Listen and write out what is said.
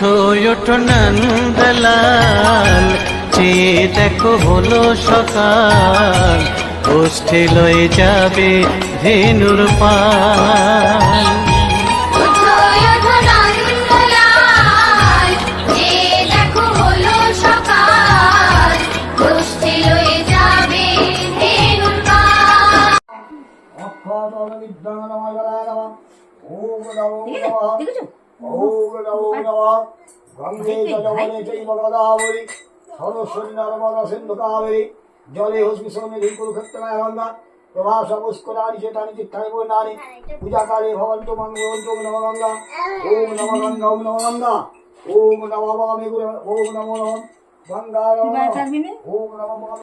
ওঠো ওঠো নন্দলাল, চেয়ে দেখো হলো সকাল, গোষ্ঠী লয়ে যাবে ধেনুর পাল। জলে হস্মিনী কুরুক্ষেত্রে গঙ্গা প্রভাস পুষ্করাণি চেতানি চিত্তানি পূর্ণানি পূজাকালে ভবন্তু মঙ্গলন্তু নম গঙ্গা। ওম নম গঙ্গা ওম নম গঙ্গা ওম নম ওম নমো গঙ্গা ওম নম